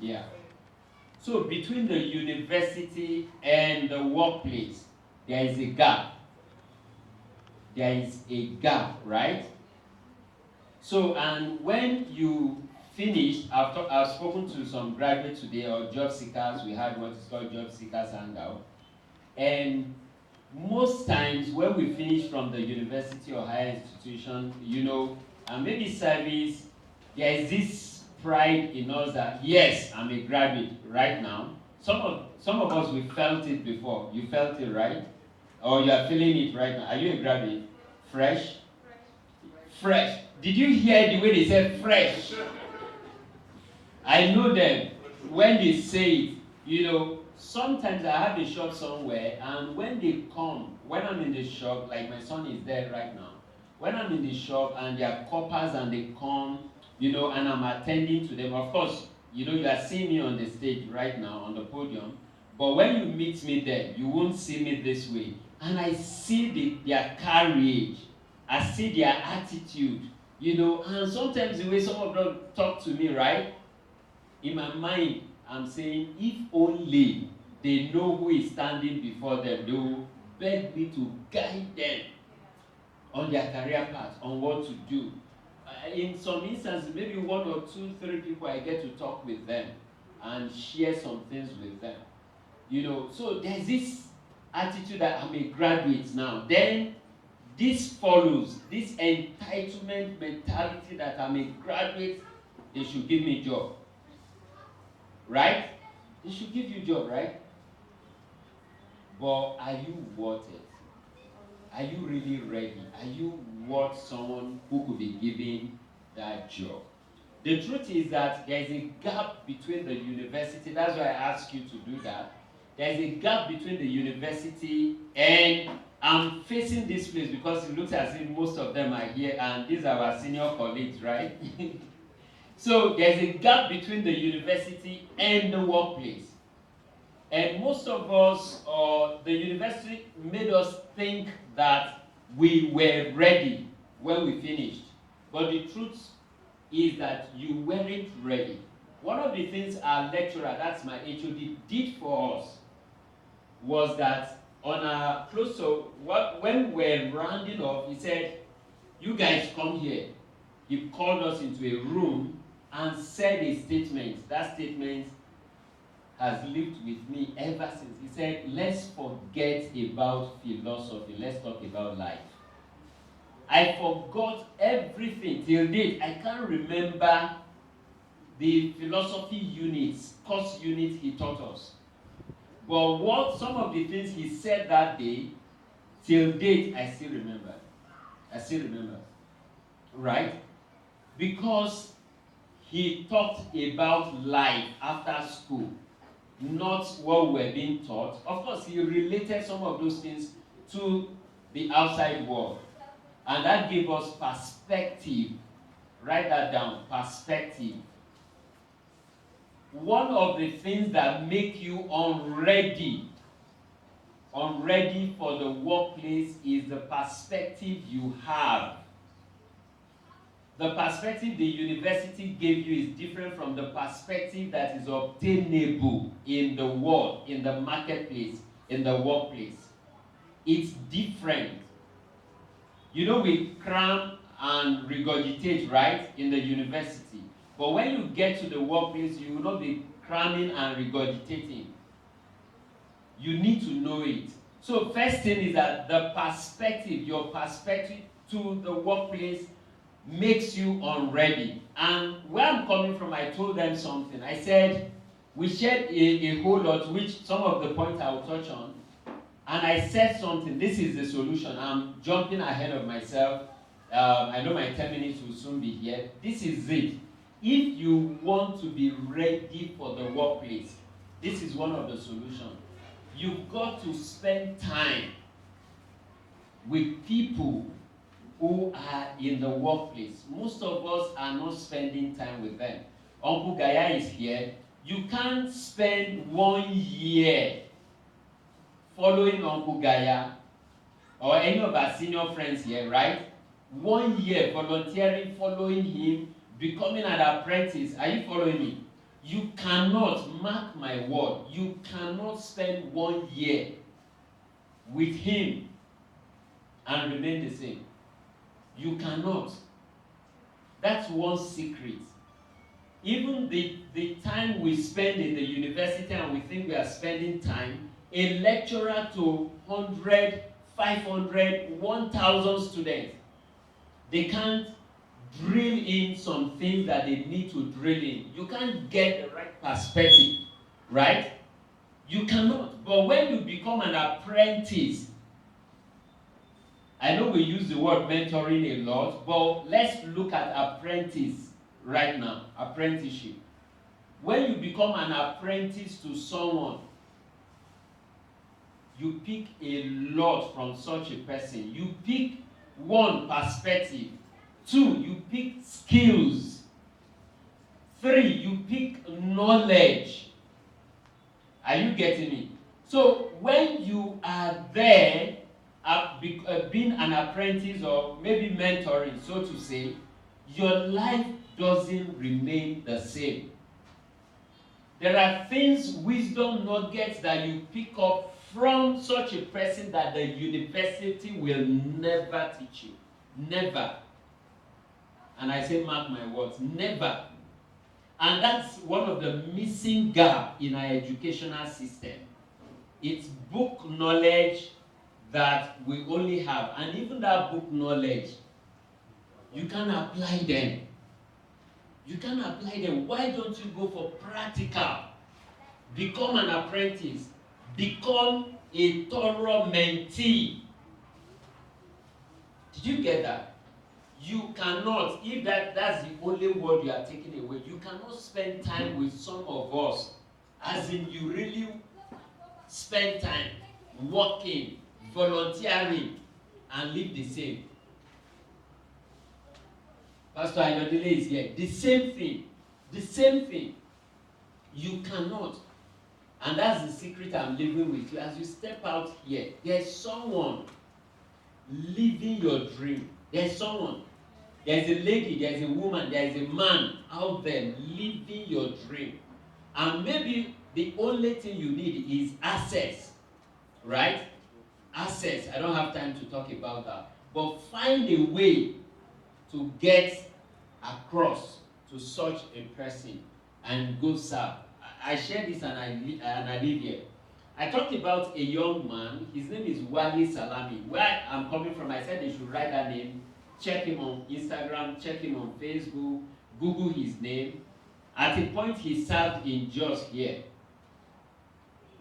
Yeah. So between the university and the workplace, there is a gap. There is a gap, right? So, and when you finish, I've spoken to some graduates today or job seekers. We had what is called job seekers hangout. And most times when we finish from the university or higher institution, and maybe service, there is this pride in us that, yes, I'm a graduate right now. Some of us, we felt it before. You felt it, right? Or you are feeling it right now. Are you a graduate? Fresh? Fresh. Did you hear the way they said fresh? I know them. When they say it, sometimes I have a shop somewhere, and when they come, when I'm in the shop, like my son is there right now, when I'm in the shop and they are coppers and they come, and I'm attending to them, of course, you are seeing me on the stage right now, on the podium, but when you meet me there, you won't see me this way. And I see their courage, I see their attitude, and sometimes the way some of them talk to me, right? In my mind, I'm saying, if only they know who is standing before them, they will beg me to guide them on their career path, on what to do. In some instances, maybe 1 or 2, 3 people, I get to talk with them and share some things with them. So there's this attitude that I'm a graduate now. Then this follows, this entitlement mentality that I'm a graduate, they should give me a job. Right? They should give you a job, right? But are you worth it? Are you really ready? Are you worth someone who could be given that job? The truth is that there is a gap between the university. That's why I asked you to do that. There is a gap between the university and I'm facing this place because it looks as if most of them are here and these are our senior colleagues, right? So there's a gap between the university and the workplace. And most of us, the university made us think that we were ready when we finished. But the truth is that you weren't ready. One of the things our lecturer, that's my HOD, did for us was that on our close to, when we're rounding off, he said, you guys come here. He called us into a room and said a statement. That statement has lived with me ever since. He said, let's forget about philosophy. Let's talk about life. I forgot everything till date. I can't remember the philosophy units, course units he taught us. But what some of the things he said that day, till date, I still remember. I still remember. Right? Because he talked about life after school, not what we were being taught. Of course, he related some of those things to the outside world. And that gave us perspective. Write that down, perspective. One of the things that make you unready for the workplace is the perspective you have. The perspective the university gave you is different from the perspective that is obtainable in the world, in the marketplace, in the workplace. It's different. We cram and regurgitate, right, in the university. But when you get to the workplace, you will not be cramming and regurgitating. You need to know it. So first thing is that the perspective, your perspective to the workplace makes you unready. And where I'm coming from, I told them something. I said, we shared a whole lot, which some of the points I will touch on. And I said something, this is the solution. I'm jumping ahead of myself. I know my 10 minutes will soon be here. This is it. If you want to be ready for the workplace, this is one of the solutions. You've got to spend time with people who are in the workplace. Most of us are not spending time with them. Uncle Gaya is here. You can't spend 1 year following Uncle Gaya or any of our senior friends here, right? 1 year volunteering, following him, becoming an apprentice. Are you following me? You cannot, mark my word, you cannot spend 1 year with him and remain the same. You cannot. That's one secret. Even the time we spend in the university and we think we are spending time, a lecturer to 100, 500, 1,000 students, they can't drill in some things that they need to drill in. You can't get the right perspective, right? You cannot. But when you become an apprentice, I know we use the word mentoring a lot, but let's look at apprentice right now, apprenticeship. When you become an apprentice to someone, you pick a lot from such a person. You pick one, perspective. 2, you pick skills. 3, you pick knowledge. Are you getting me? So when you are there, being an apprentice or maybe mentoring, so to say, your life doesn't remain the same. There are things, wisdom nuggets that you pick up from such a person that the university will never teach you. Never. And I say, mark my words, never. And that's one of the missing gaps in our educational system. It's book knowledge that we only have. And even that book knowledge, you can't apply them. You can't apply them. Why don't you go for practical? Become an apprentice. Become a thorough mentee. Did you get that? You cannot, if that's the only word you are taking away, you cannot spend time with some of us, as in you really spend time working, volunteering, and live the same. Pastor Ayodele is here. The same thing. The same thing. You cannot. And that's the secret I'm living with you. As you step out here, there's someone living your dream. There's someone. There's a lady, there's a woman, there's a man out there living your dream. And maybe the only thing you need is access, right? Access. I don't have time to talk about that. But find a way to get across to such a person and go serve. I share this and I live here. I talked about a young man. His name is Wali Salami. Where I'm coming from, I said they should write that name. Check him on Instagram, check him on Facebook, Google his name. At a point, he served in Jos here.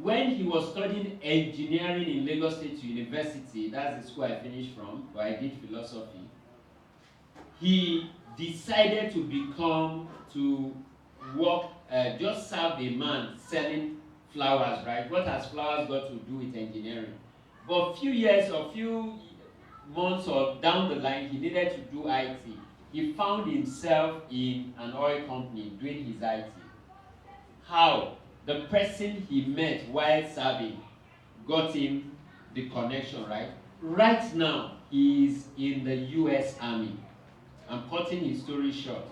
When he was studying engineering in Lagos State University, that's the school I finished from, where I did philosophy, he decided to work, just serve a man selling flowers, right? What has flowers got to do with engineering? But a few months or down the line, he needed to do IT. He found himself in an oil company doing his IT. How? The person he met while serving got him the connection, right? Right now, he is in the US Army. I'm cutting his story short.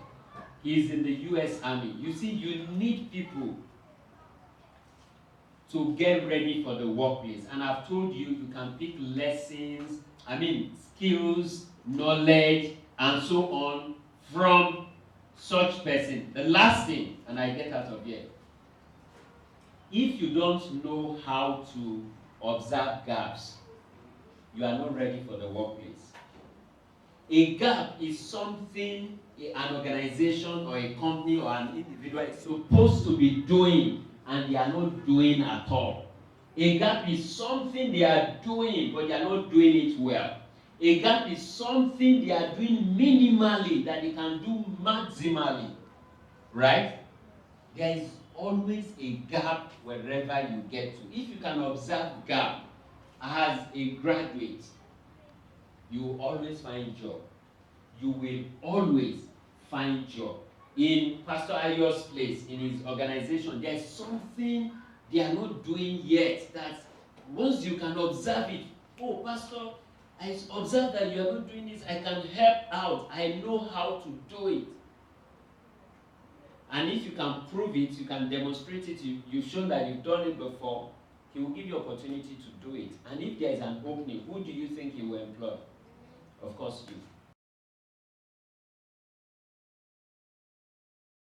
He is in the US Army. You see, you need people to get ready for the workplace. And I've told you, you can pick lessons, skills, knowledge, and so on from such person. The last thing, and I get out of here, if you don't know how to observe gaps, you are not ready for the workplace. A gap is something an organization or a company or an individual is supposed to be doing and they are not doing at all. A gap is something they are doing but they are not doing it well. A gap is something they are doing minimally that they can do maximally. Right? There is always a gap wherever you get to. If you can observe gap as a graduate, you will always find job. You will always find job. In Pastor Ayo's place, in his organization, there's something they are not doing yet that once you can observe it, oh, Pastor, I observe that you are not doing this, I can help out. I know how to do it. And if you can prove it, you can demonstrate it, you've shown that you've done it before, he will give you opportunity to do it. And if there is an opening, who do you think he will employ? Of course, you.